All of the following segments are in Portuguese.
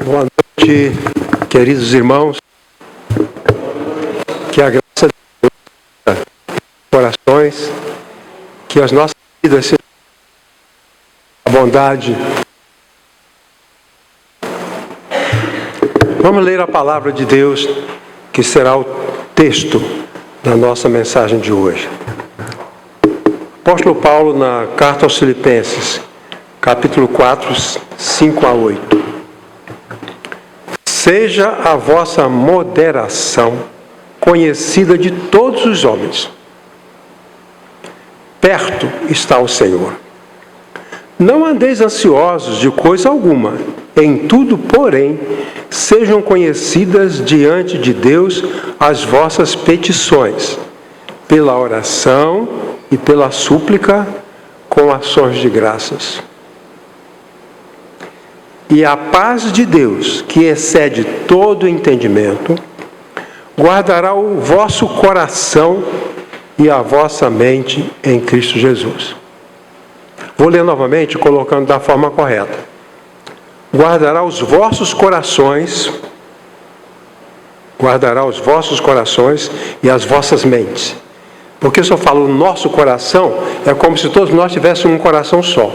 Boa noite, queridos irmãos. Que a graça de Deus, corações, que as nossas vidas sejam a bondade. Vamos ler a palavra de Deus, que será o texto da nossa mensagem de hoje. Apóstolo Paulo, na carta aos Filipenses, capítulo 4, 5 a 8. Seja a vossa moderação conhecida de todos os homens. Perto está o Senhor. Não andeis ansiosos de coisa alguma. Em tudo, porém, sejam conhecidas diante de Deus as vossas petições, pela oração e pela súplica, com ações de graças. E a paz de Deus, que excede todo entendimento, guardará o vosso coração e a vossa mente em Cristo Jesus. Vou ler novamente, colocando da forma correta. Guardará os vossos corações e as vossas mentes. Porque se eu falo nosso coração, é como se todos nós tivéssemos um coração só.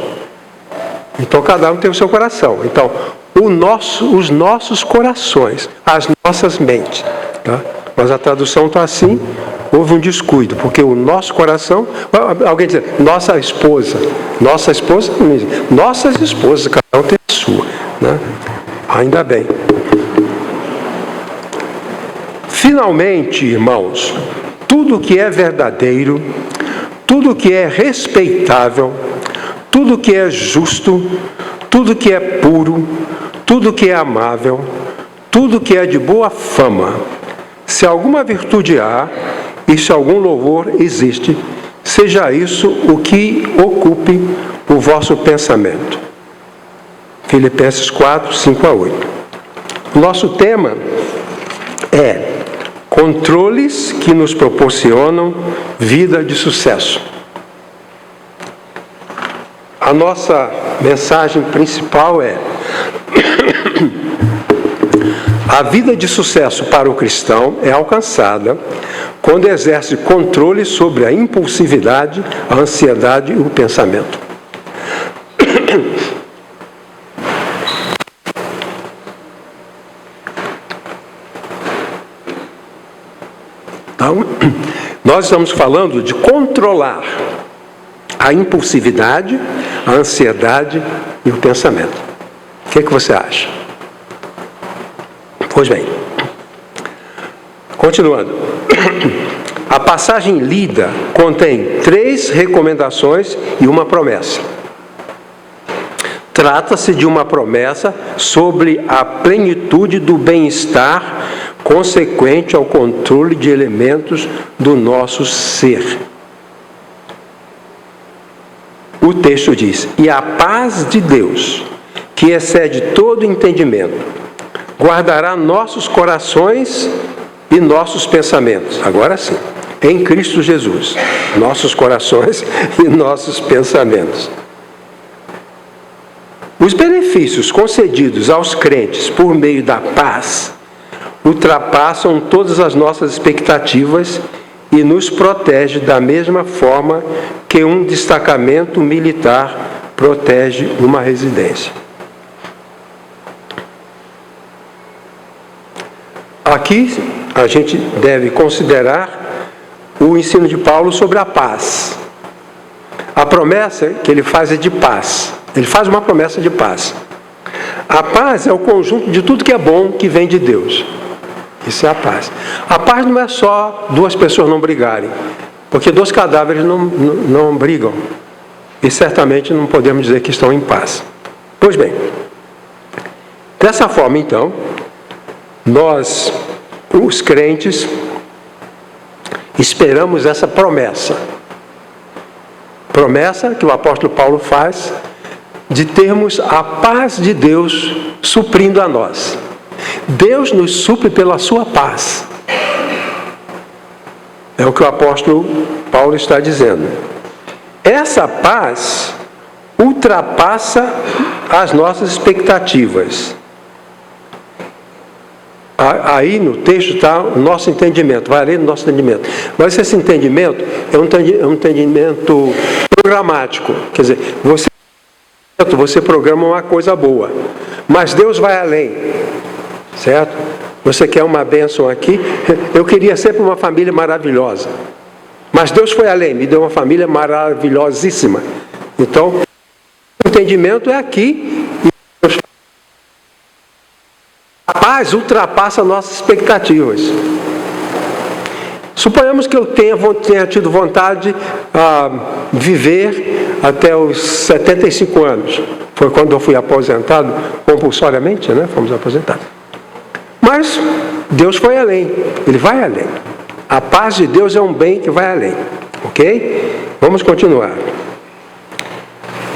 Então, cada um tem o seu coração. Então, os nossos corações, as nossas mentes. Tá? Mas a tradução está assim, houve um descuido, porque o nosso coração, alguém diz, nossas esposas, nossas esposas, cada um tem a sua. Né? Ainda bem. Finalmente, irmãos, tudo que é verdadeiro, tudo que é respeitável, tudo que é justo, tudo que é puro, tudo que é amável, tudo que é de boa fama, se alguma virtude há e se algum louvor existe, seja isso o que ocupe o vosso pensamento. Filipenses 4, 5 a 8. Nosso tema é controles que nos proporcionam vida de sucesso. A nossa mensagem principal é: a vida de sucesso para o cristão é alcançada quando exerce controle sobre a impulsividade, a ansiedade e o pensamento. Então, nós estamos falando de controlar a impulsividade, a ansiedade e o pensamento. O que você acha? Pois bem, continuando. A passagem lida contém 3 recomendações e uma promessa. Trata-se de uma promessa sobre a plenitude do bem-estar consequente ao controle de elementos do nosso ser. O texto diz: e a paz de Deus, que excede todo entendimento, guardará nossos corações e nossos pensamentos. Agora sim, em Cristo Jesus, nossos corações e nossos pensamentos. Os benefícios concedidos aos crentes por meio da paz ultrapassam todas as nossas expectativas e nos protege da mesma forma que um destacamento militar protege uma residência. Aqui a gente deve considerar o ensino de Paulo sobre a paz. A promessa que ele faz é de paz. Ele faz uma promessa de paz. A paz é o conjunto de tudo que é bom que vem de Deus. Isso é a paz. A paz não é só 2 pessoas não brigarem, porque 2 cadáveres não brigam. E certamente não podemos dizer que estão em paz. Pois bem, dessa forma então, nós, os crentes, esperamos essa promessa. Promessa que o apóstolo Paulo faz de termos a paz de Deus suprindo a nós. Deus nos supre pela sua paz. É o que o apóstolo Paulo está dizendo. Essa paz ultrapassa as nossas expectativas. Aí no texto está o nosso entendimento, vai além do nosso entendimento. Mas esse entendimento é um entendimento programático. Quer dizer, você programa uma coisa boa, mas Deus vai além, certo? Você quer uma bênção aqui? Eu queria sempre uma família maravilhosa, mas Deus foi além, me deu uma família maravilhosíssima. Então, o entendimento é aqui. A paz ultrapassa nossas expectativas. Suponhamos que eu tenha tido vontade de viver até os 75 anos. Foi quando eu fui aposentado compulsoriamente, né? Fomos aposentados. Mas Deus foi além. Ele vai além. A paz de Deus é um bem que vai além. Ok? Vamos continuar.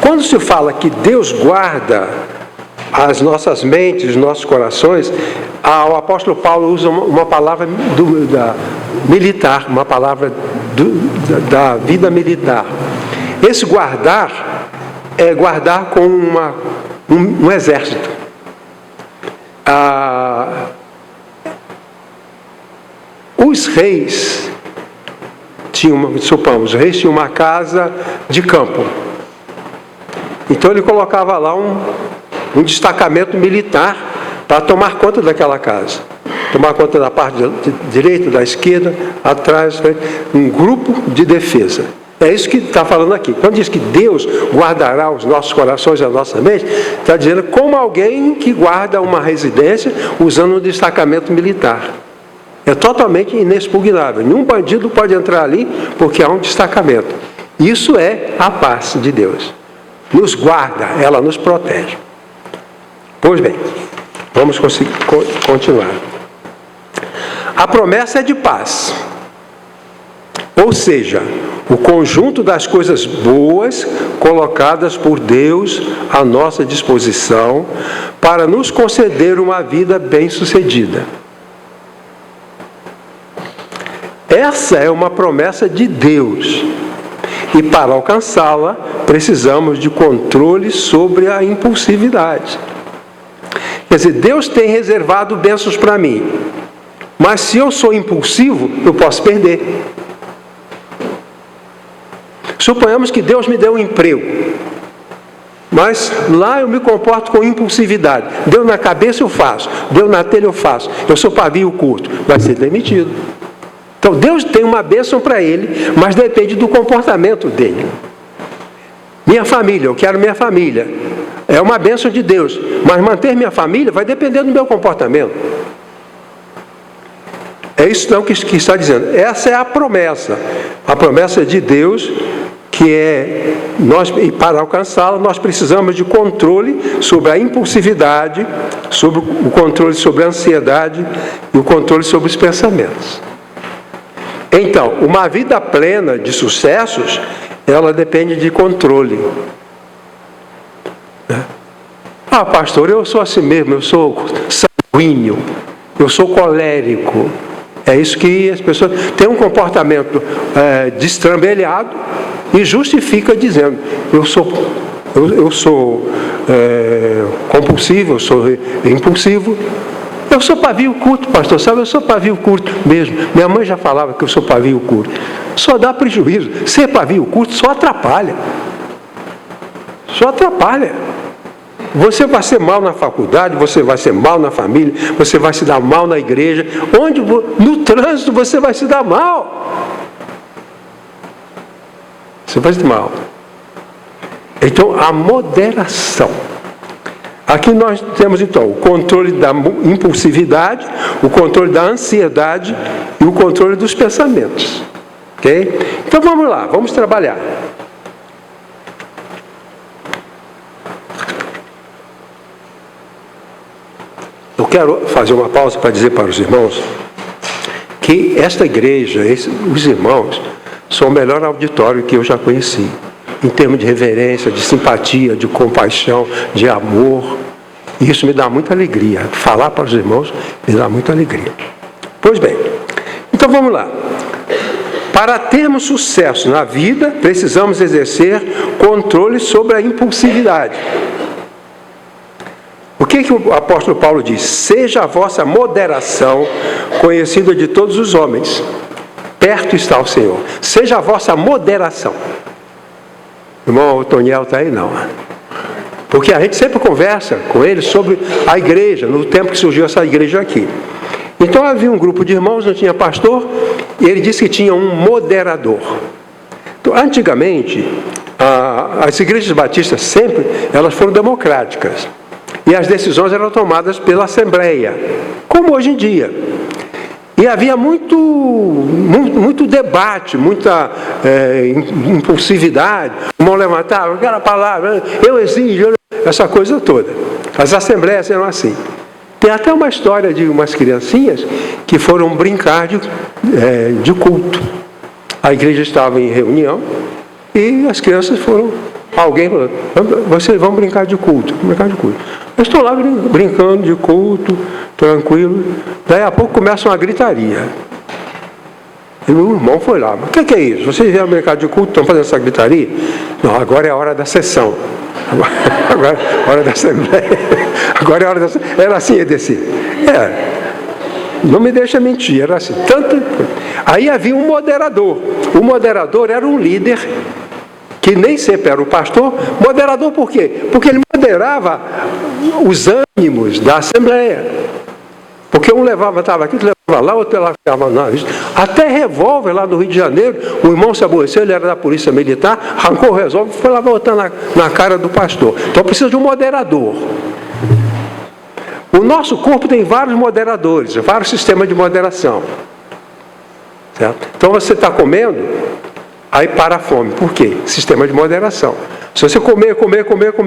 Quando se fala que Deus guarda as nossas mentes, os nossos corações, o apóstolo Paulo usa uma palavra militar, uma palavra da vida militar. Esse guardar é guardar com um exército. Os reis os reis tinham uma casa de campo. Então ele colocava lá um destacamento militar para tomar conta daquela casa. Tomar conta da parte direita, da esquerda, atrás, um grupo de defesa. É isso que está falando aqui. Quando diz que Deus guardará os nossos corações e a nossa mente, está dizendo como alguém que guarda uma residência usando um destacamento militar. É totalmente inexpugnável. Nenhum bandido pode entrar ali porque há um destacamento. Isso é a paz de Deus. Nos guarda, ela nos protege. Pois bem, vamos continuar. A promessa é de paz. Ou seja, o conjunto das coisas boas colocadas por Deus à nossa disposição para nos conceder uma vida bem-sucedida. Essa é uma promessa de Deus. E para alcançá-la, precisamos de controle sobre a impulsividade. Quer dizer, Deus tem reservado bênçãos para mim. Mas se eu sou impulsivo, eu posso perder. Suponhamos que Deus me deu um emprego. Mas lá eu me comporto com impulsividade. Deu na cabeça, eu faço. Deu na telha, eu faço. Eu sou pavio curto. Vai ser demitido. Então Deus tem uma bênção para ele, mas depende do comportamento dele. Minha família, eu quero minha família. É uma bênção de Deus, mas manter minha família vai depender do meu comportamento. É isso não que está dizendo. Essa é a promessa de Deus, que é, e para alcançá-la, nós precisamos de controle sobre a impulsividade, sobre o controle sobre a ansiedade e o controle sobre os pensamentos. Então, uma vida plena de sucessos, ela depende de controle. Pastor, eu sou assim mesmo, eu sou sanguíneo, eu sou colérico. É isso que as pessoas têm um comportamento destrambelhado e justifica dizendo, eu sou compulsivo, eu sou impulsivo. Eu sou pavio curto, pastor, sabe? Eu sou pavio curto mesmo. Minha mãe já falava que eu sou pavio curto. Só dá prejuízo. Ser pavio curto só atrapalha. Só atrapalha. Você vai ser mal na faculdade, você vai ser mal na família, você vai se dar mal na igreja. No trânsito você vai se dar mal. Você vai se dar mal. Então, a moderação. Aqui nós temos, então, o controle da impulsividade, o controle da ansiedade e o controle dos pensamentos. Ok? Então, vamos lá, vamos trabalhar. Eu quero fazer uma pausa para dizer para os irmãos que esta igreja, os irmãos, são o melhor auditório que eu já conheci. Em termos de reverência, de simpatia, de compaixão, de amor. E isso me dá muita alegria. Falar para os irmãos me dá muita alegria. Pois bem, então vamos lá. Para termos sucesso na vida, precisamos exercer controle sobre a impulsividade. O que que o apóstolo Paulo diz? Seja a vossa moderação conhecida de todos os homens. Perto está o Senhor. Seja a vossa moderação. O irmão Toniel está aí? Não. Porque a gente sempre conversa com ele sobre a igreja, no tempo que surgiu essa igreja aqui. Então havia um grupo de irmãos, não tinha pastor, e ele disse que tinha um moderador. Então, antigamente, as igrejas batistas sempre, elas foram democráticas. E as decisões eram tomadas pela Assembleia, como hoje em dia. E havia muito debate, muita impulsividade. O irmão levantava, aquela palavra, eu exijo, essa coisa toda. As assembleias eram assim. Tem até uma história de umas criancinhas que foram brincar de culto. A igreja estava em reunião e as crianças foram. Alguém falou, vocês vão brincar de culto. Eu estou lá brincando de culto, tranquilo. Daí a pouco começa uma gritaria. E o irmão foi lá, mas o que é isso? Vocês vieram brincar de culto, estão fazendo essa gritaria? Não, agora é a hora da sessão. Agora é a hora da assembleia. Agora é a hora da assembleia. Era assim, Edeci. Não me deixa mentir, era assim. Aí havia um moderador. O moderador era um líder que nem sempre era o pastor. Moderador por quê? Porque ele moderava os ânimos da Assembleia. Porque um estava aqui, outro levava lá, outro lá ficava lá. Até revólver lá no Rio de Janeiro, o irmão se aborreceu, ele era da polícia militar, arrancou o revólver e foi lá botando na cara do pastor. Então precisa de um moderador. O nosso corpo tem vários moderadores, vários sistemas de moderação. Certo? Então você está comendo, aí para a fome. Por quê? Sistema de moderação. Se você comer,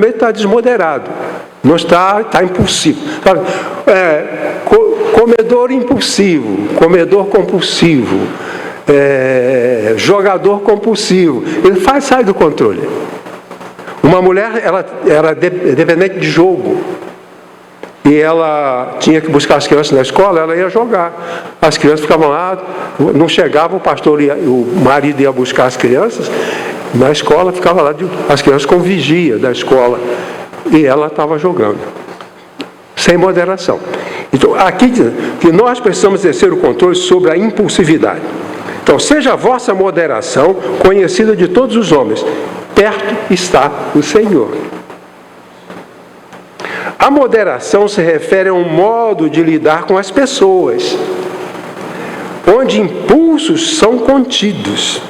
está desmoderado. Não está impulsivo. Comedor impulsivo, comedor compulsivo, jogador compulsivo. Ele sai do controle. Uma mulher, ela era dependente de jogo. E ela tinha que buscar as crianças na escola, ela ia jogar. As crianças ficavam lá, não chegava, o marido ia buscar as crianças, na escola ficava lá, as crianças com vigia da escola. E ela estava jogando, sem moderação. Então, aqui diz que nós precisamos exercer o controle sobre a impulsividade. Então, seja a vossa moderação conhecida de todos os homens. Perto está o Senhor. A moderação se refere a um modo de lidar com as pessoas, onde impulsos são contidos.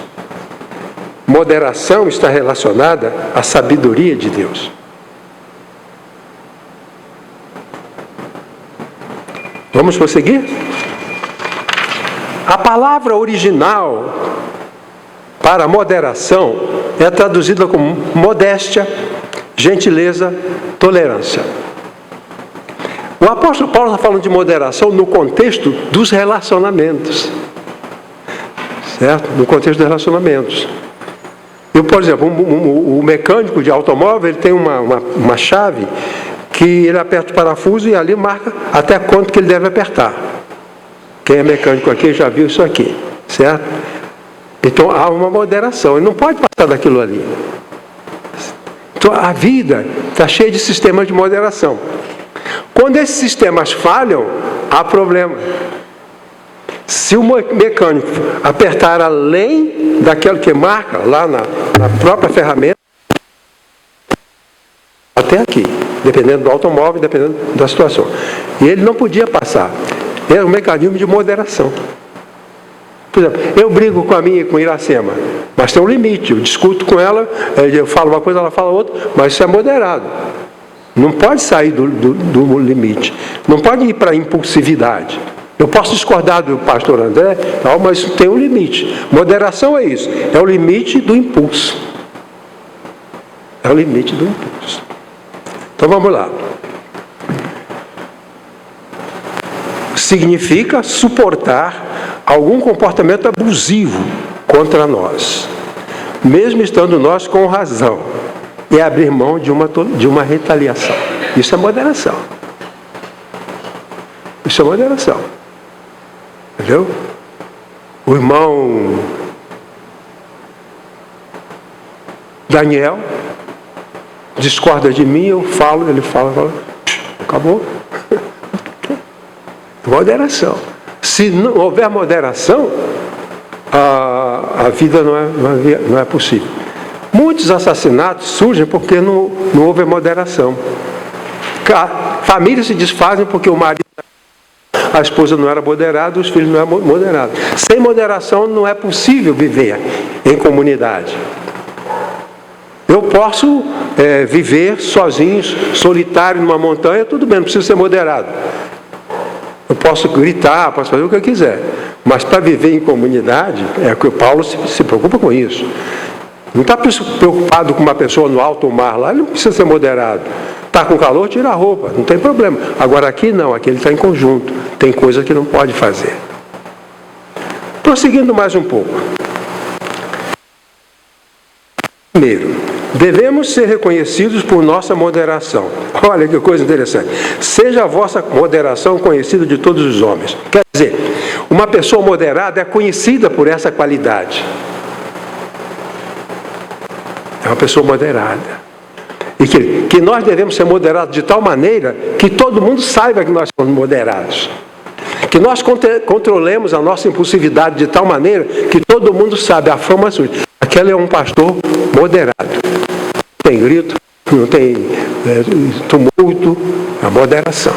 Moderação está relacionada à sabedoria de Deus. Vamos prosseguir? A palavra original para moderação é traduzida como modéstia, gentileza, tolerância. O apóstolo Paulo está falando de moderação no contexto dos relacionamentos. Certo? No contexto dos relacionamentos. Por exemplo, o mecânico de automóvel, ele tem uma chave que ele aperta o parafuso e ali marca até quanto que ele deve apertar. Quem é mecânico aqui já viu isso aqui, certo? Então há uma moderação, ele não pode passar daquilo ali. Então a vida está cheia de sistemas de moderação. Quando esses sistemas falham, há problema. Se o mecânico apertar além daquilo que marca lá na própria ferramenta, até aqui, dependendo do automóvel, dependendo da situação. E ele não podia passar. Era um mecanismo de moderação. Por exemplo, eu brigo com a minha e com Iracema, mas tem um limite. Eu discuto com ela, eu falo uma coisa, ela fala outra, mas isso é moderado. Não pode sair do limite. Não pode ir para a impulsividade. Eu posso discordar do pastor André, mas tem um limite. Moderação é isso. É o limite do impulso. É o limite do impulso. Então vamos lá. Significa suportar algum comportamento abusivo contra nós, mesmo estando nós com razão, e abrir mão de uma retaliação. Isso é moderação. Isso é moderação. Entendeu? O irmão Daniel discorda de mim, eu falo, ele fala, acabou. Moderação. Se não houver moderação, a vida não é possível. Muitos assassinatos surgem porque não houve moderação. Famílias se desfazem porque o marido, a esposa não era moderada, os filhos não eram moderados. Sem moderação não é possível viver em comunidade. Eu posso viver sozinho, solitário numa montanha, tudo bem, não preciso ser moderado. Eu posso gritar, posso fazer o que eu quiser. Mas para viver em comunidade, que o Paulo se preocupa com isso. Não está preocupado com uma pessoa no alto mar lá, ele não precisa ser moderado. Está com calor, tira a roupa, não tem problema. Agora aqui não, aqui ele está em conjunto. Tem coisa que não pode fazer. Prosseguindo mais um pouco. Primeiro, devemos ser reconhecidos por nossa moderação. Olha que coisa interessante. Seja a vossa moderação conhecida de todos os homens. Quer dizer, uma pessoa moderada é conhecida por essa qualidade. É uma pessoa moderada. E que nós devemos ser moderados de tal maneira que todo mundo saiba que nós somos moderados. Que nós controlemos a nossa impulsividade de tal maneira que todo mundo sabe, a fama surge. Aquele é um pastor moderado. Não tem grito, não tem tumulto, a moderação.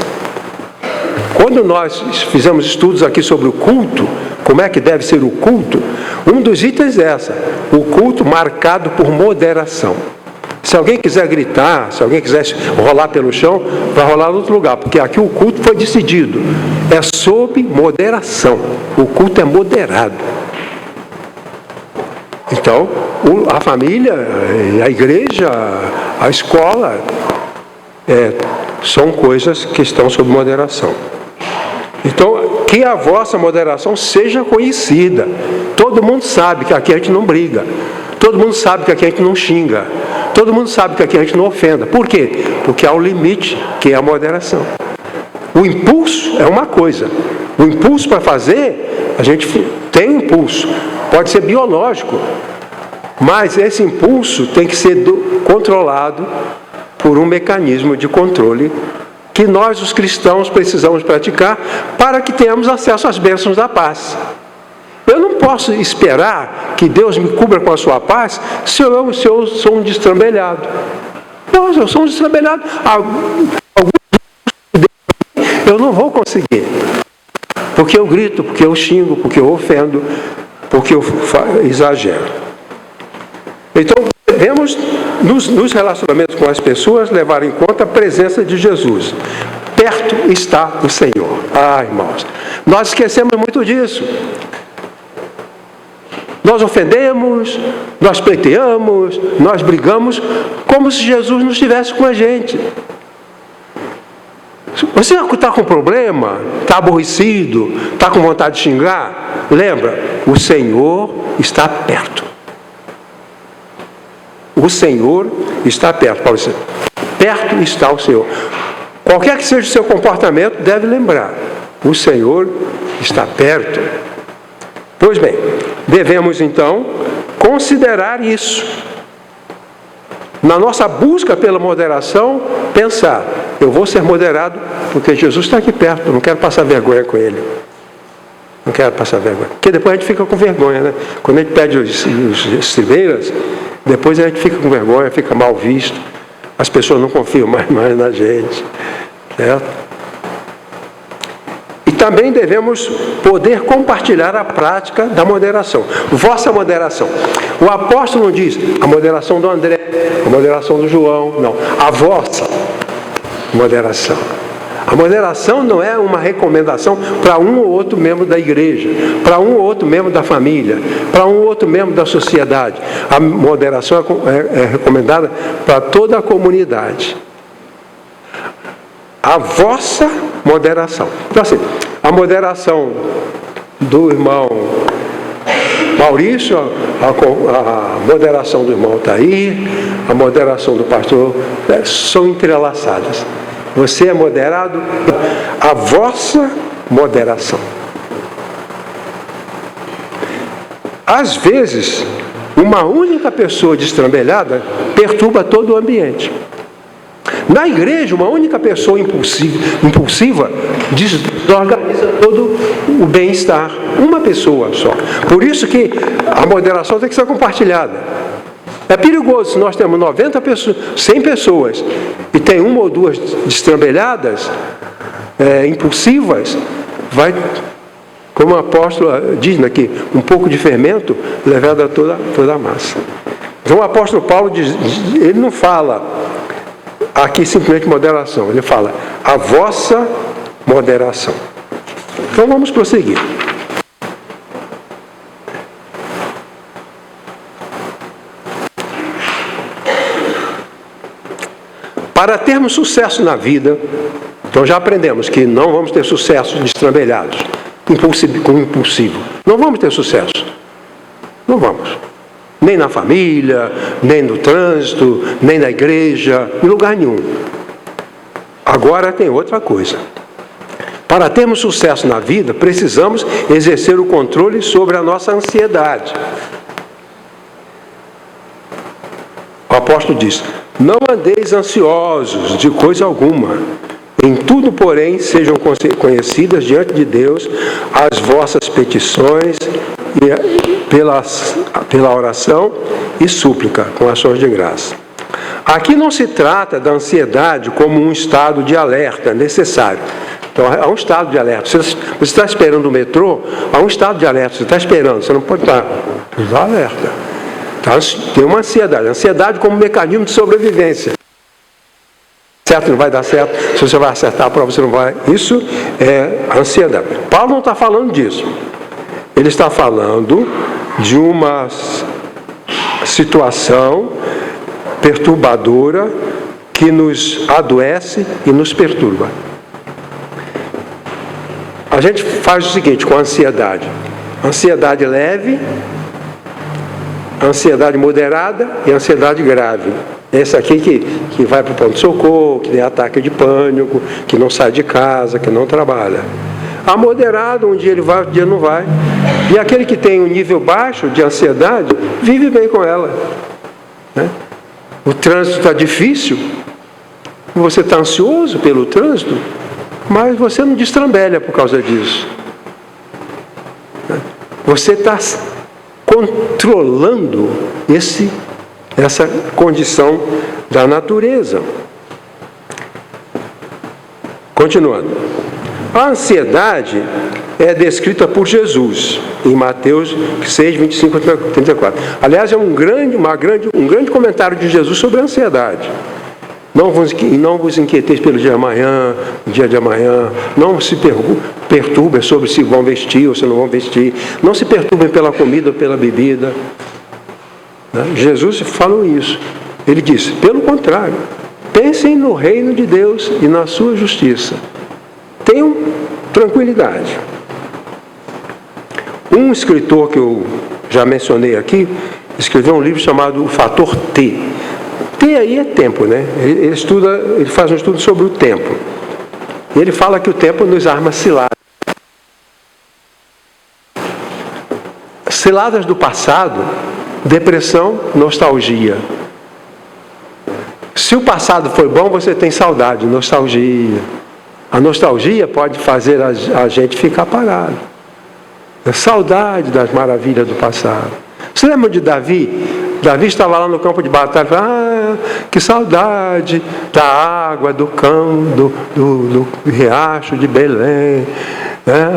Quando nós fizemos estudos aqui sobre o culto, como é que deve ser o culto, um dos itens é o culto marcado por moderação. Se alguém quiser gritar, se alguém quiser rolar pelo chão, vai rolar em outro lugar, porque aqui o culto foi decidido. É sob moderação. O culto é moderado. Então, a família, a igreja, a escola, são coisas que estão sob moderação. Então, que a vossa moderação seja conhecida. Todo mundo sabe que aqui a gente não briga. Todo mundo sabe que aqui a gente não xinga. Todo mundo sabe que aqui a gente não ofenda. Por quê? Porque há um limite, que é a moderação. O impulso é uma coisa. O impulso para fazer, a gente tem um impulso. Pode ser biológico. Mas esse impulso tem que ser controlado por um mecanismo de controle que nós, os cristãos, precisamos praticar para que tenhamos acesso às bênçãos da paz. Eu não posso esperar que Deus me cubra com a sua paz se eu sou um destrambelhado. Não, se eu sou um destrambelhado, eu não vou conseguir. Porque eu grito, porque eu xingo, porque eu ofendo, porque eu exagero. Então, devemos, nos relacionamentos com as pessoas, levar em conta a presença de Jesus. Perto está o Senhor. Irmãos, nós esquecemos muito disso. Nós ofendemos, nós pleiteamos, nós brigamos, como se Jesus não estivesse com a gente. Você está com problema, está aborrecido, está com vontade de xingar? Lembra, o Senhor está perto. O Senhor está perto. Paulo disse, perto está o Senhor. Qualquer que seja o seu comportamento, deve lembrar, o Senhor está perto. Pois bem, devemos então considerar isso. Na nossa busca pela moderação, pensar, eu vou ser moderado porque Jesus está aqui perto, eu não quero passar vergonha com Ele. Não quero passar vergonha. Porque depois a gente fica com vergonha, né? Quando a gente pede os civeiras, depois a gente fica com vergonha, fica mal visto. As pessoas não confiam mais na gente. Certo? E também devemos poder compartilhar a prática da moderação. Vossa moderação. O apóstolo não diz a moderação do André, a moderação do João. Não. A vossa moderação. A moderação não é uma recomendação para um ou outro membro da igreja, para um ou outro membro da família, para um ou outro membro da sociedade. A moderação é recomendada para toda a comunidade. A vossa moderação. Então assim, a moderação do irmão Maurício, a moderação do irmão Altair, a moderação do pastor, são entrelaçadas. Você é moderado, a vossa moderação. Às vezes, uma única pessoa destrambelhada perturba todo o ambiente. Na igreja, uma única pessoa impulsiva desorganiza todo o bem-estar. Uma pessoa só. Por isso que a moderação tem que ser compartilhada. É perigoso se nós temos 90 pessoas, 100 pessoas e tem uma ou duas destrambelhadas, impulsivas, vai, como o apóstolo diz aqui, um pouco de fermento levado a toda a massa. Então o apóstolo Paulo diz, ele não fala aqui simplesmente moderação, ele fala a vossa moderação. Então vamos prosseguir. Para termos sucesso na vida, então já aprendemos que não vamos ter sucesso destrambelhados, com impulsivo. Não vamos ter sucesso. Não vamos. Nem na família, nem no trânsito, nem na igreja, em lugar nenhum. Agora tem outra coisa. Para termos sucesso na vida, precisamos exercer o controle sobre a nossa ansiedade. O apóstolo diz, não andeis ansiosos de coisa alguma. Em tudo, porém, sejam conhecidas diante de Deus as vossas petições pela oração e súplica, com ações de graça. Aqui não se trata da ansiedade como um estado de alerta necessário. Então, há um estado de alerta. Você está esperando o metrô, há um estado de alerta. Você está esperando, você não pode estar. Dá alerta. Então, tem uma ansiedade. Ansiedade como mecanismo de sobrevivência. Certo, não vai dar certo. Se você vai acertar a prova, você não vai. Isso é ansiedade. Paulo não está falando disso. Ele está falando de uma situação perturbadora que nos adoece e nos perturba. A gente faz o seguinte com a ansiedade. Ansiedade leve, ansiedade moderada e ansiedade grave. Esse aqui que vai para o ponto-socorro, que tem ataque de pânico, que não sai de casa, que não trabalha. A moderada, um dia ele vai, um dia não vai. E aquele que tem um nível baixo de ansiedade, vive bem com ela. Né? O trânsito está difícil, você está ansioso pelo trânsito, mas você não destrambelha por causa disso. Né? Você está controlando essa condição da natureza. Continuando. A ansiedade é descrita por Jesus em Mateus 6, 25 a 34. Aliás, é um grande comentário de Jesus sobre a ansiedade. Não vos inquieteis pelo dia de amanhã, não se perturbem sobre se vão vestir ou se não vão vestir, não se perturbem pela comida ou pela bebida. Jesus falou isso. Ele disse, pelo contrário, pensem no reino de Deus e na sua justiça. Tenham tranquilidade. Um escritor que eu já mencionei aqui, escreveu um livro chamado O Fator T. T aí é tempo, né? Ele faz um estudo sobre o tempo. E ele fala que o tempo nos arma ciladas. Ciladas do passado, depressão, nostalgia. Se o passado foi bom, você tem saudade, nostalgia. A nostalgia pode fazer a gente ficar parado. É saudade das maravilhas do passado. Você lembra de Davi? Davi estava lá no campo de batalha e falou, que saudade da água, do campo, do riacho de Belém.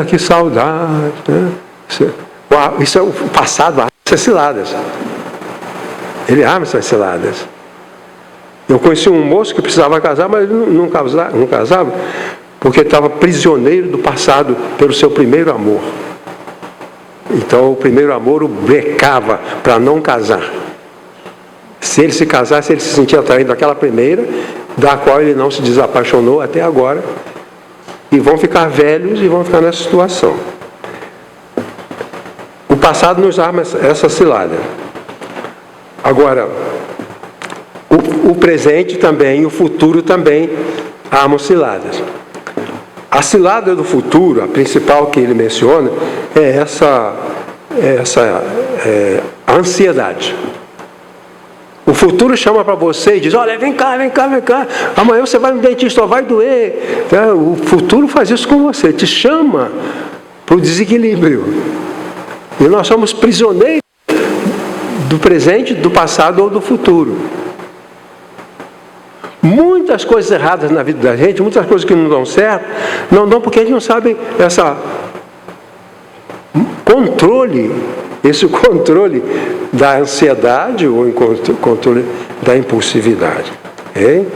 Que saudade. Isso é o passado, essas ciladas. Ele ama essas ciladas. Eu conheci um moço que precisava casar, mas não casava, porque estava prisioneiro do passado pelo seu primeiro amor. Então o primeiro amor o brecava para não casar. Se ele se casasse, ele se sentia atraído daquela primeira, da qual ele não se desapaixonou até agora, e vão ficar velhos e vão ficar nessa situação. O passado nos arma essa cilada. Agora, o presente também e o futuro também armam ciladas. A cilada do futuro, a principal que ele menciona, é a ansiedade. O futuro chama para você e diz, olha, vem cá, amanhã você vai no dentista, vai doer. O futuro faz isso com você, te chama para o desequilíbrio. E nós somos prisioneiros do presente, do passado ou do futuro. Muitas coisas erradas na vida da gente, muitas coisas que não dão certo, não dão porque a gente não sabe esse controle da ansiedade ou controle da impulsividade. Okay?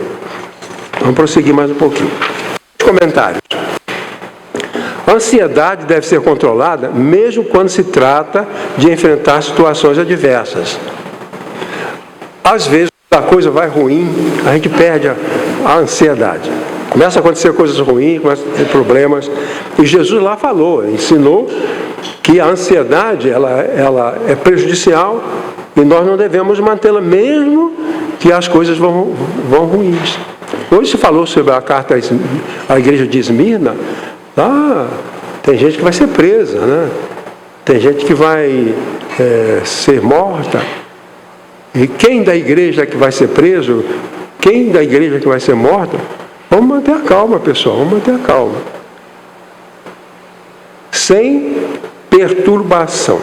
Vamos prosseguir mais um pouquinho. Comentários. A ansiedade deve ser controlada mesmo quando se trata de enfrentar situações adversas. Às vezes, quando a coisa vai ruim, a gente perde a ansiedade. Começa a acontecer coisas ruins, começa a ter problemas. E Jesus lá falou, ensinou que a ansiedade ela é prejudicial e nós não devemos mantê-la mesmo que as coisas vão ruins. Hoje se falou sobre a carta à igreja de Esmirna. Tem gente que vai ser presa, né? Tem gente que vai ser morta. E quem da igreja que vai ser preso? Quem da igreja que vai ser morta? Vamos manter a calma, pessoal, vamos manter a calma. Sem perturbação.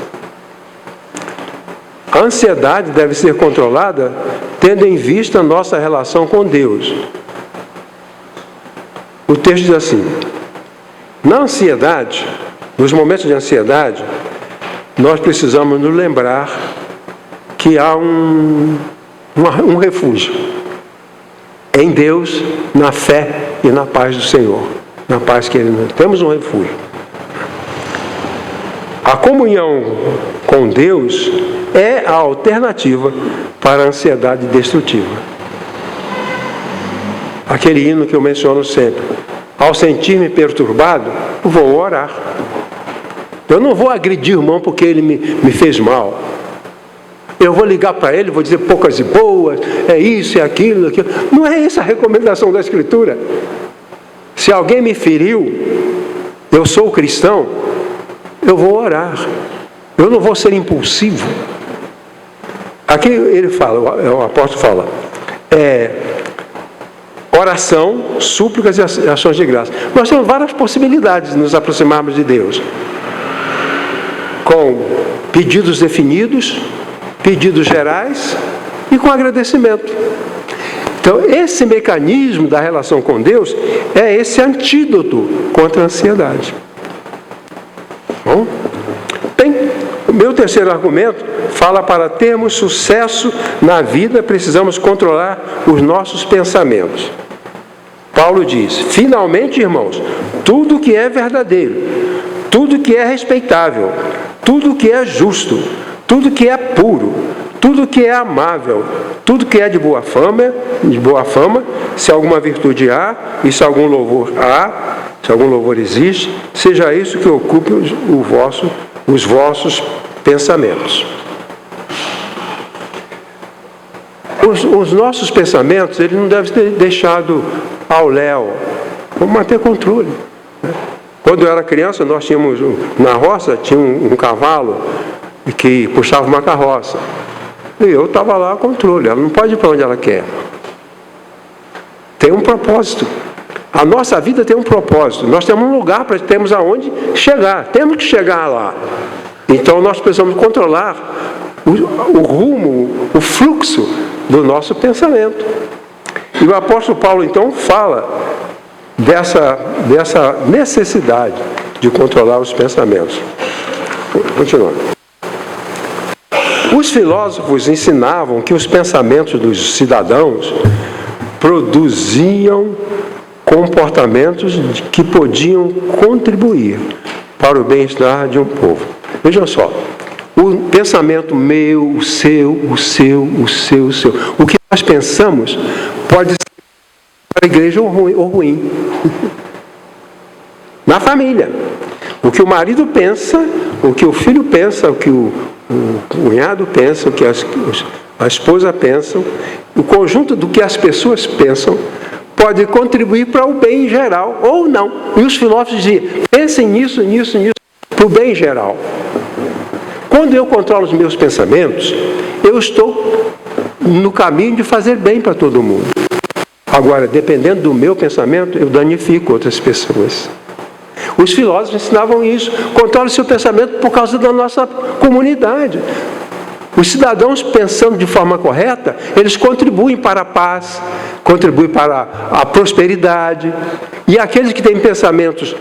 A ansiedade deve ser controlada tendo em vista a nossa relação com Deus. O texto diz assim: na ansiedade, nos momentos de ansiedade, nós precisamos nos lembrar que há um refúgio em Deus, na fé e na paz do Senhor. Na paz que Ele nos... Temos um refúgio. A comunhão com Deus é a alternativa para a ansiedade destrutiva. Aquele hino que eu menciono sempre. Ao sentir-me perturbado, vou orar. Eu não vou agredir o irmão porque ele me fez mal. Eu vou ligar para ele, vou dizer poucas e boas, é isso, é aquilo. Não é essa a recomendação da Escritura. Se alguém me feriu, eu sou cristão, eu vou orar. Eu não vou ser impulsivo. Aqui ele fala, o apóstolo fala, oração, súplicas e ações de graça. Nós temos várias possibilidades de nos aproximarmos de Deus. Com pedidos definidos, pedidos gerais e com agradecimento. Então, esse mecanismo da relação com Deus é esse antídoto contra a ansiedade. Bom? O meu terceiro argumento fala: para termos sucesso na vida, precisamos controlar os nossos pensamentos. Paulo diz: finalmente, irmãos, tudo que é verdadeiro, tudo que é respeitável, tudo que é justo, tudo que é puro, tudo que é amável, tudo que é de boa fama, se alguma virtude há, e se algum louvor há, se algum louvor existe, seja isso que ocupe os vossos pensamentos. Os nossos pensamentos, eles não devem ser deixados ao léu. Vamos manter controle. Quando eu era criança, nós tínhamos, na roça, tinha um cavalo que puxava uma carroça. E eu estava lá a controle. Ela não pode ir para onde ela quer. Tem um propósito. A nossa vida tem um propósito. Nós temos um lugar para termos aonde chegar. Temos que chegar lá. Então nós precisamos controlar o rumo, o fluxo do nosso pensamento. E o apóstolo Paulo então fala dessa necessidade de controlar os pensamentos. Continuando. Os filósofos ensinavam que os pensamentos dos cidadãos produziam comportamentos que podiam contribuir para o bem-estar de um povo. Vejam só, o pensamento meu, o seu. O que nós pensamos pode ser para a igreja ou ruim. Na família. O que o marido pensa, o que o filho pensa, o que o cunhado pensa, o que a esposa pensa, o conjunto do que as pessoas pensam pode contribuir para o bem geral ou não. E os filósofos diziam: pensem nisso, para o bem geral. Quando eu controlo os meus pensamentos, eu estou no caminho de fazer bem para todo mundo. Agora, dependendo do meu pensamento, eu danifico outras pessoas. Os filósofos ensinavam isso. Controle o seu pensamento por causa da nossa comunidade. Os cidadãos, pensando de forma correta, eles contribuem para a paz, contribuem para a prosperidade. E aqueles que têm pensamentos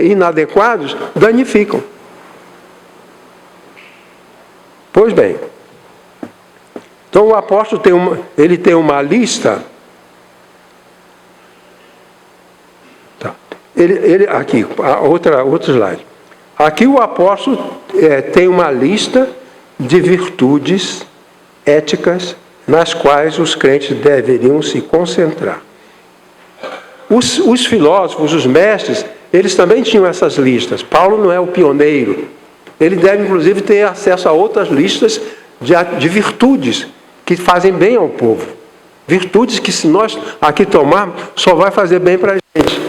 inadequados, danificam. Pois bem, então o apóstolo tem uma lista. Tá. Aqui, outro slide. Aqui o apóstolo tem uma lista de virtudes éticas nas quais os crentes deveriam se concentrar. Os filósofos, os mestres, eles também tinham essas listas. Paulo não é o pioneiro. Ele deve, inclusive, ter acesso a outras listas de virtudes que fazem bem ao povo. Virtudes que, se nós aqui tomarmos, só vai fazer bem para a gente.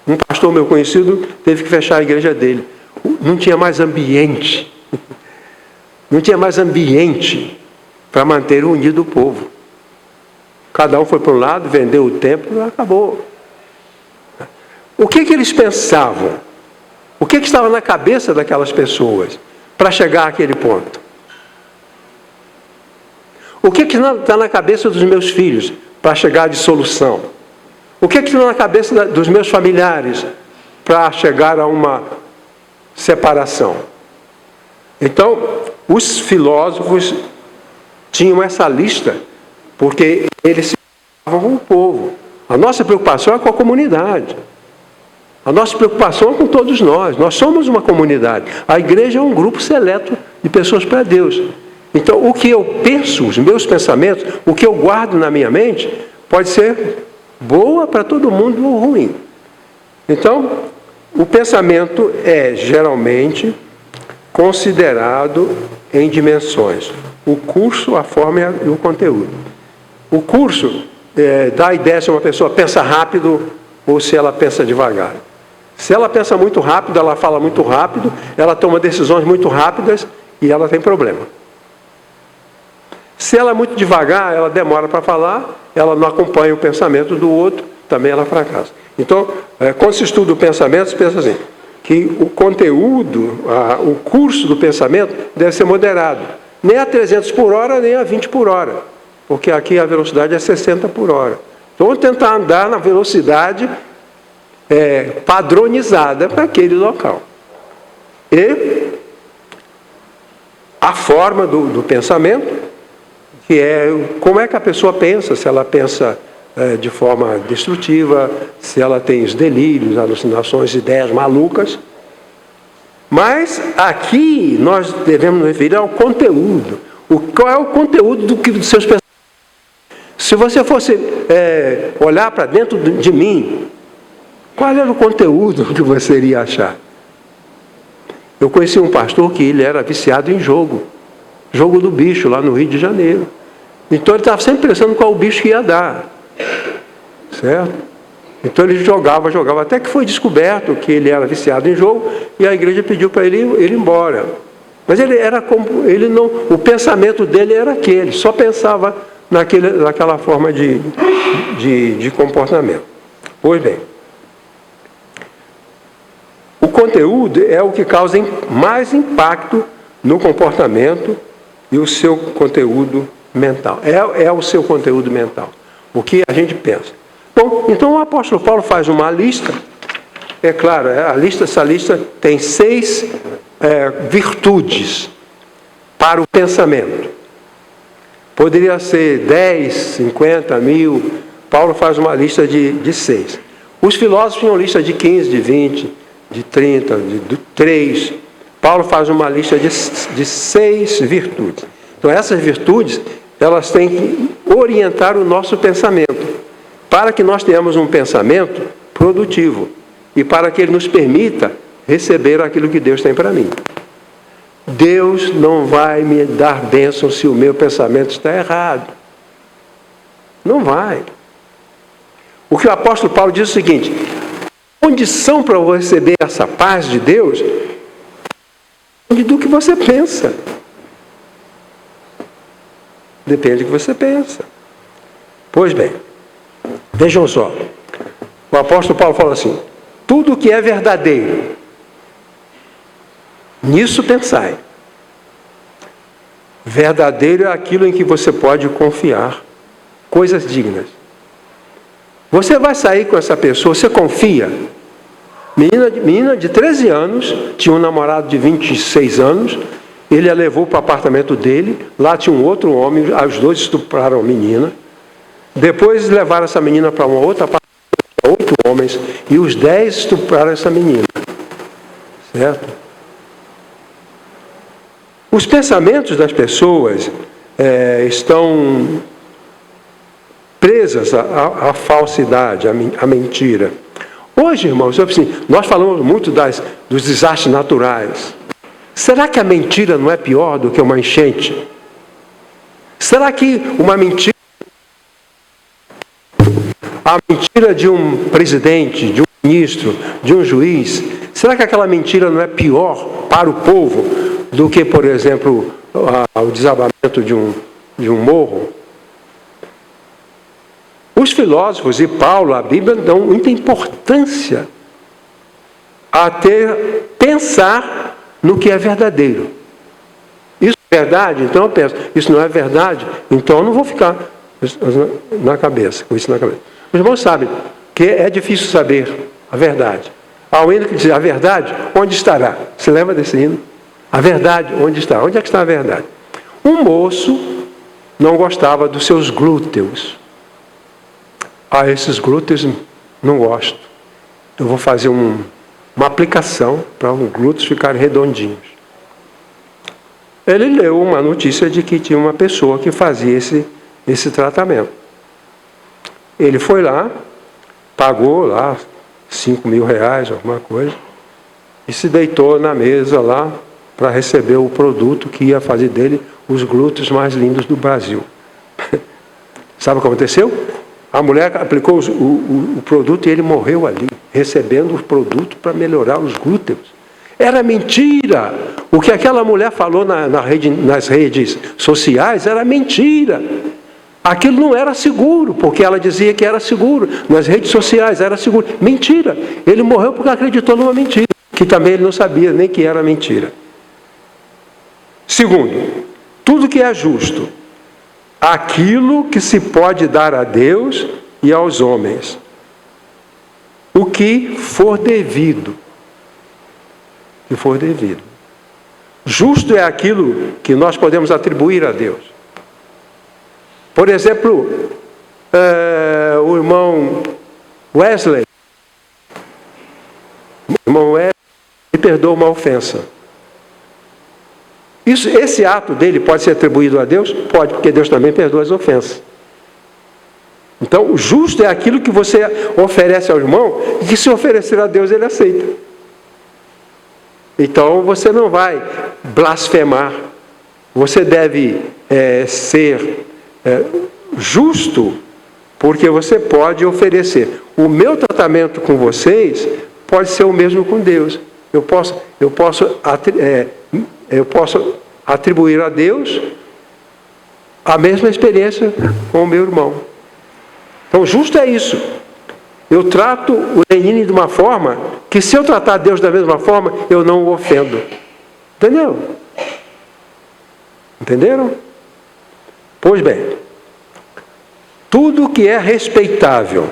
Um pastor meu conhecido teve que fechar a igreja dele. Não tinha mais ambiente. Não tinha mais ambiente para manter unido o povo. Cada um foi para um lado, vendeu o templo e acabou. O que eles pensavam? O que estava na cabeça daquelas pessoas para chegar àquele ponto? O que está na cabeça dos meus filhos para chegar à dissolução? O que está na cabeça dos meus familiares para chegar a uma separação? Então, os filósofos tinham essa lista porque eles se preocupavam com o povo. A nossa preocupação é com a comunidade. A nossa preocupação é com todos nós. Nós somos uma comunidade. A igreja é um grupo seleto de pessoas para Deus. Então, o que eu penso, os meus pensamentos, o que eu guardo na minha mente, pode ser boa para todo mundo ou ruim. Então, o pensamento é geralmente considerado em dimensões. O curso, a forma e o conteúdo. O curso dá a ideia se uma pessoa pensa rápido ou se ela pensa devagar. Se ela pensa muito rápido, ela fala muito rápido, ela toma decisões muito rápidas e ela tem problema. Se ela é muito devagar, ela demora para falar, ela não acompanha o pensamento do outro, também ela fracassa. Então, quando se estuda o pensamento, se pensa assim, que o conteúdo, o curso do pensamento deve ser moderado. Nem a 300 por hora, nem a 20 por hora. Porque aqui a velocidade é 60 por hora. Então, vamos tentar andar na velocidade padronizada para aquele local. E a forma do pensamento, que é como é que a pessoa pensa, se ela pensa de forma destrutiva, se ela tem os delírios, alucinações, ideias malucas. Mas aqui nós devemos nos referir ao conteúdo. Qual é o conteúdo dos seus pensamentos? Se você fosse olhar para dentro de mim, qual era o conteúdo que você iria achar? Eu conheci um pastor que ele era viciado em jogo do bicho, lá no Rio de Janeiro. Então ele estava sempre pensando qual o bicho que ia dar. Certo? Então ele jogava, até que foi descoberto que ele era viciado em jogo e a igreja pediu para ele ir embora. Mas o pensamento dele era aquele, só pensava naquela forma de comportamento. Pois bem, o conteúdo é o que causa mais impacto no comportamento e o seu conteúdo mental. É o seu conteúdo mental. O que a gente pensa. Bom, então o apóstolo Paulo faz uma lista. É claro, essa lista tem 6 virtudes para o pensamento. Poderia ser 10, 50, 1000. Paulo faz uma lista de 6. Os filósofos tinham lista de 15, de 20, de 30, de 3. Paulo faz uma lista de 6 virtudes. Então essas virtudes, elas têm que orientar o nosso pensamento, para que nós tenhamos um pensamento produtivo e para que ele nos permita receber aquilo que Deus tem para mim. Deus não vai me dar bênção se o meu pensamento está errado. Não vai. O que o apóstolo Paulo diz é o seguinte: a condição para eu receber essa paz de Deus é do que você pensa. Depende do que você pensa. Pois bem, vejam só. O apóstolo Paulo fala assim: tudo que é verdadeiro, nisso pensai. Verdadeiro é aquilo em que você pode confiar. Coisas dignas. Você vai sair com essa pessoa, você confia? Menina de 13 anos, tinha um namorado de 26 anos, ele a levou para o apartamento dele, lá tinha um outro homem, os dois estupraram a menina. Depois levaram essa menina para uma outra apartamento, 8 homens, e os 10 estupraram essa menina. Certo? Os pensamentos das pessoas estão presas à falsidade, à mentira. Hoje, irmãos, assim, nós falamos muito dos desastres naturais. Será que a mentira não é pior do que uma enchente? Será que a mentira de um presidente, de um ministro, de um juiz, será que aquela mentira não é pior para o povo do que, por exemplo, o desabamento de um morro? Os filósofos e Paulo, a Bíblia, dão muita importância a pensar no que é verdadeiro. Isso é verdade? Então eu penso, isso não é verdade? Então eu não vou ficar com isso na cabeça. Os irmãos sabem que é difícil saber a verdade. Há um hino que diz: a verdade, onde estará? Você lembra desse hino? A verdade, onde está? Onde é que está a verdade? Um moço não gostava dos seus glúteos. Esses glúteos não gosto. Eu vou fazer uma aplicação para os glúteos ficarem redondinhos. Ele leu uma notícia de que tinha uma pessoa que fazia esse tratamento. Ele foi lá, pagou lá 5 mil reais, alguma coisa, e se deitou na mesa lá para receber o produto que ia fazer dele os glúteos mais lindos do Brasil. Sabe o que aconteceu? A mulher aplicou o produto e ele morreu ali, recebendo o produto para melhorar os glúteos. Era mentira! O que aquela mulher falou nas redes sociais era mentira. Aquilo não era seguro, porque ela dizia que era seguro. Nas redes sociais era seguro. Mentira! Ele morreu porque acreditou numa mentira, que também ele não sabia nem que era mentira. Segundo, tudo que é justo, aquilo que se pode dar a Deus e aos homens, o que for devido. O que for devido. Justo é aquilo que nós podemos atribuir a Deus. Por exemplo, o irmão Wesley me perdoou uma ofensa. Esse ato dele pode ser atribuído a Deus? Pode, porque Deus também perdoa as ofensas. Então, o justo é aquilo que você oferece ao irmão, e que se oferecer a Deus, ele aceita. Então, você não vai blasfemar. Você deve ser justo, porque você pode oferecer. O meu tratamento com vocês pode ser o mesmo com Deus. Eu posso atribuir a Deus a mesma experiência com o meu irmão. Então, justo é isso. Eu trato o Lenine de uma forma que, se eu tratar Deus da mesma forma, eu não o ofendo. Entendeu? Entenderam? Pois bem, tudo que é respeitável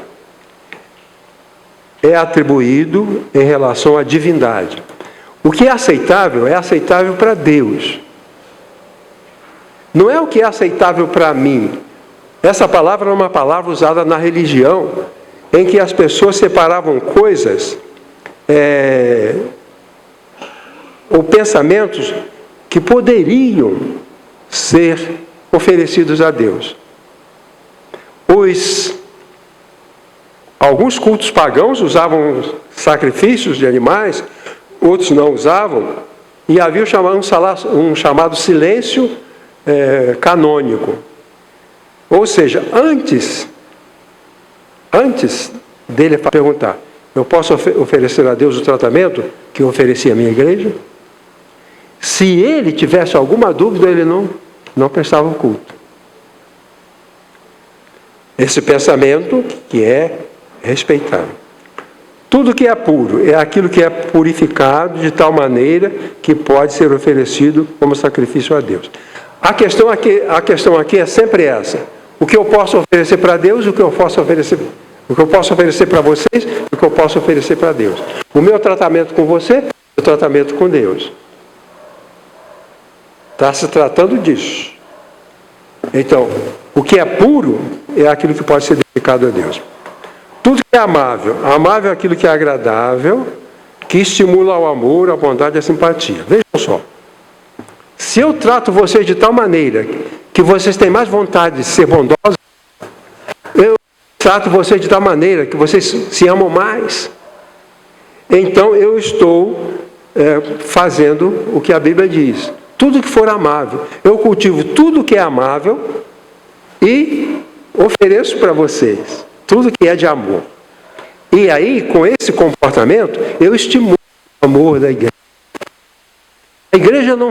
é atribuído em relação à divindade. O que é aceitável para Deus. Não é o que é aceitável para mim. Essa palavra é uma palavra usada na religião, em que as pessoas separavam coisas ou pensamentos que poderiam ser oferecidos a Deus. Alguns cultos pagãos usavam sacrifícios de animais, outros não usavam, e havia um chamado silêncio canônico. Ou seja, antes dele perguntar: eu posso oferecer a Deus o tratamento que eu ofereci à minha igreja? Se ele tivesse alguma dúvida, ele não prestava o culto. Esse pensamento que é respeitável. Tudo que é puro é aquilo que é purificado de tal maneira que pode ser oferecido como sacrifício a Deus. A questão aqui é sempre essa: o que eu posso oferecer para Deus, o que eu posso oferecer para vocês, o que eu posso oferecer para Deus. O meu tratamento com você, o tratamento com Deus. Está se tratando disso. Então, o que é puro é aquilo que pode ser dedicado a Deus. Tudo que é amável. Amável é aquilo que é agradável, que estimula o amor, a bondade e a simpatia. Vejam só. Se eu trato vocês de tal maneira que vocês têm mais vontade de ser bondosos, eu trato vocês de tal maneira que vocês se amam mais, então eu estou fazendo o que a Bíblia diz. Tudo que for amável. Eu cultivo tudo que é amável e ofereço para vocês tudo que é de amor. E aí, com esse comportamento, eu estimulo o amor da igreja. A igreja não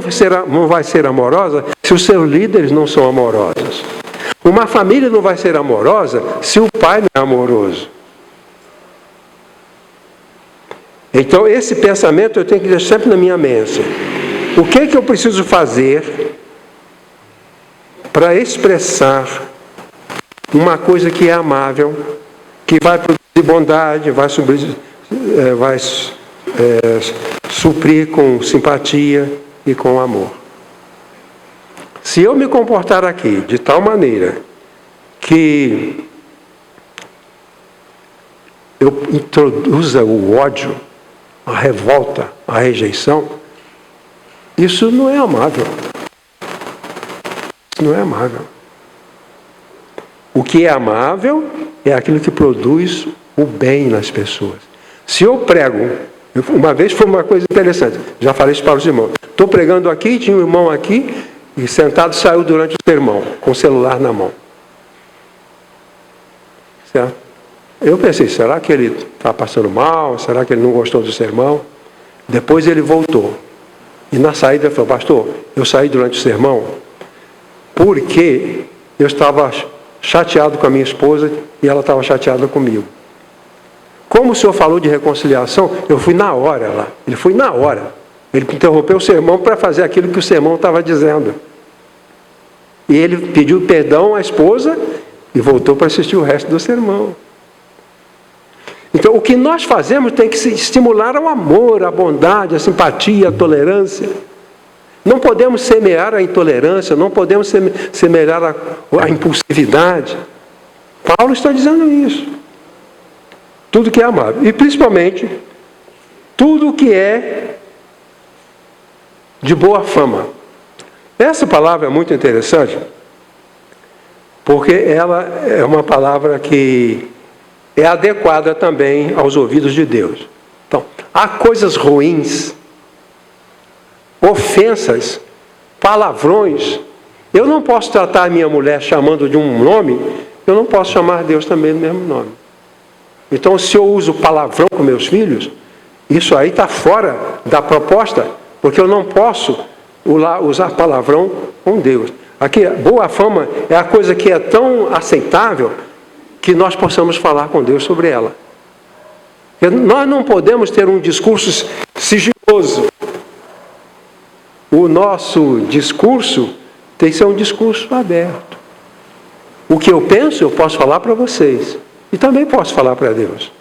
vai ser amorosa se os seus líderes não são amorosos. Uma família não vai ser amorosa se o pai não é amoroso. Então, esse pensamento eu tenho que deixar sempre na minha mente. O que é que eu preciso fazer para expressar uma coisa que é amável, que vai produzir bondade, vai suprir com simpatia e com amor? Se eu me comportar aqui de tal maneira que eu introduza o ódio, a revolta, a rejeição, isso não é amável. Isso não é amável. O que é amável é aquilo que produz o bem nas pessoas. Se eu prego, uma vez foi uma coisa interessante, já falei isso para os irmãos. Estou pregando aqui, tinha um irmão aqui, e sentado saiu durante o sermão, com o celular na mão. Certo? Eu pensei, será que ele está passando mal? Será que ele não gostou do sermão? Depois ele voltou. E na saída ele falou: pastor, eu saí durante o sermão porque eu estava chateado com a minha esposa e ela estava chateada comigo. Como o senhor falou de reconciliação, eu fui na hora lá. Ele foi na hora. Ele interrompeu o sermão para fazer aquilo que o sermão estava dizendo. E ele pediu perdão à esposa e voltou para assistir o resto do sermão. Então, o que nós fazemos tem que estimular ao amor, a bondade, a simpatia, a tolerância. Não podemos semear a intolerância, não podemos semear a impulsividade. Paulo está dizendo isso. Tudo que é amável. E principalmente, tudo que é de boa fama. Essa palavra é muito interessante, porque ela é uma palavra que é adequada também aos ouvidos de Deus. Então, há coisas ruins, ofensas, palavrões. Eu não posso tratar a minha mulher chamando de um nome, eu não posso chamar Deus também do mesmo nome. Então, se eu uso palavrão com meus filhos, isso aí está fora da proposta, porque eu não posso usar palavrão com Deus. Aqui, boa fama é a coisa que é tão aceitável que nós possamos falar com Deus sobre ela. Nós não podemos ter um discurso sigiloso. O nosso discurso tem que ser um discurso aberto. O que eu penso, eu posso falar para vocês. E também posso falar para Deus.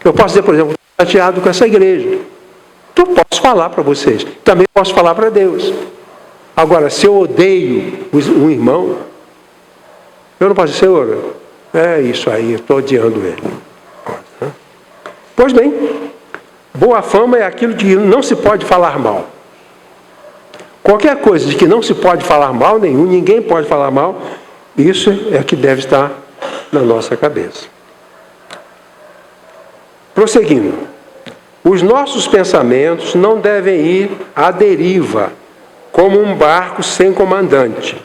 Eu posso dizer, por exemplo, estou chateado com essa igreja. Eu posso falar para vocês. Também posso falar para Deus. Agora, se eu odeio um irmão, eu não posso dizer: Senhor, é isso aí, eu estou odiando ele. Pois bem, boa fama é aquilo de que não se pode falar mal. Qualquer coisa de que não se pode falar mal, ninguém pode falar mal, isso é que deve estar na nossa cabeça. Prosseguindo. Os nossos pensamentos não devem ir à deriva, como um barco sem comandante.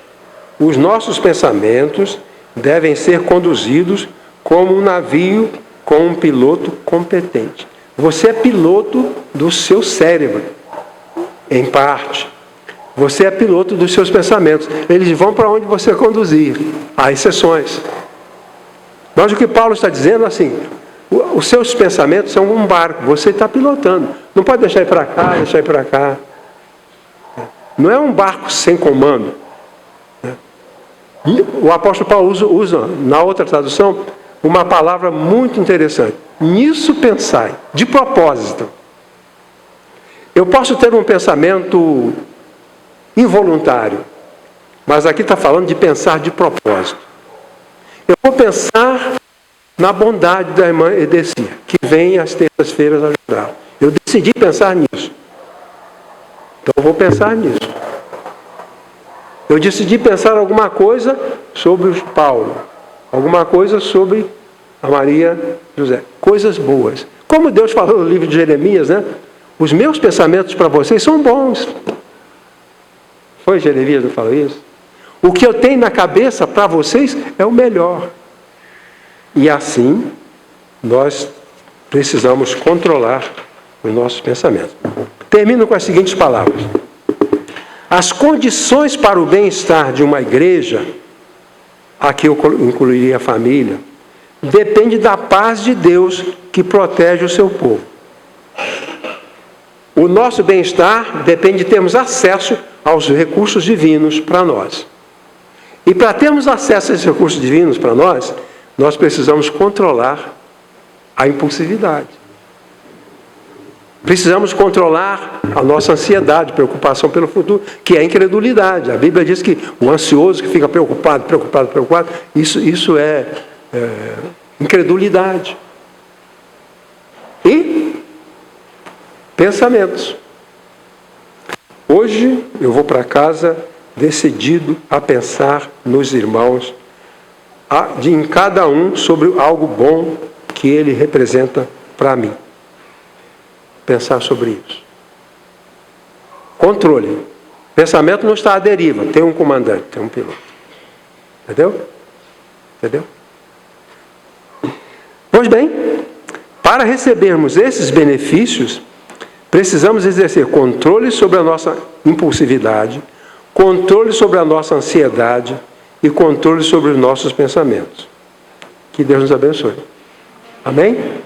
Os nossos pensamentos devem ser conduzidos como um navio com um piloto competente. Você é piloto do seu cérebro, em parte. Você é piloto dos seus pensamentos. Eles vão para onde você conduzir. Há exceções. Mas o que Paulo está dizendo é assim, os seus pensamentos são um barco, você está pilotando. Não pode deixar ir para cá, deixar ir para cá. Não é um barco sem comando. O apóstolo Paulo usa na outra tradução, uma palavra muito interessante. Nisso pensai, de propósito. Eu posso ter um pensamento involuntário, mas aqui está falando de pensar de propósito. Eu vou pensar na bondade da irmã Edecia, que vem às terças-feiras ajudar. Eu decidi pensar nisso. Então eu vou pensar nisso. Eu decidi pensar alguma coisa sobre o Paulo, alguma coisa sobre a Maria José. Coisas boas. Como Deus falou no livro de Jeremias, né? Os meus pensamentos para vocês são bons. Foi Jeremias que falou isso? O que eu tenho na cabeça para vocês é o melhor. E assim, nós precisamos controlar os nossos pensamentos. Termino com as seguintes palavras. As condições para o bem-estar de uma igreja, aqui eu incluiria a família, depende da paz de Deus que protege o seu povo. O nosso bem-estar depende de termos acesso aos recursos divinos para nós. E para termos acesso a esses recursos divinos para nós, nós precisamos controlar a impulsividade. Precisamos controlar a nossa ansiedade, preocupação pelo futuro, que é a incredulidade. A Bíblia diz que o ansioso que fica preocupado, isso é incredulidade. E pensamentos. Hoje eu vou para casa decidido a pensar nos irmãos, em cada um sobre algo bom que ele representa para mim. Pensar sobre isso. Controle. Pensamento não está à deriva. Tem um comandante, tem um piloto. Entendeu? Entendeu? Pois bem, para recebermos esses benefícios, precisamos exercer controle sobre a nossa impulsividade, controle sobre a nossa ansiedade e controle sobre os nossos pensamentos. Que Deus nos abençoe. Amém?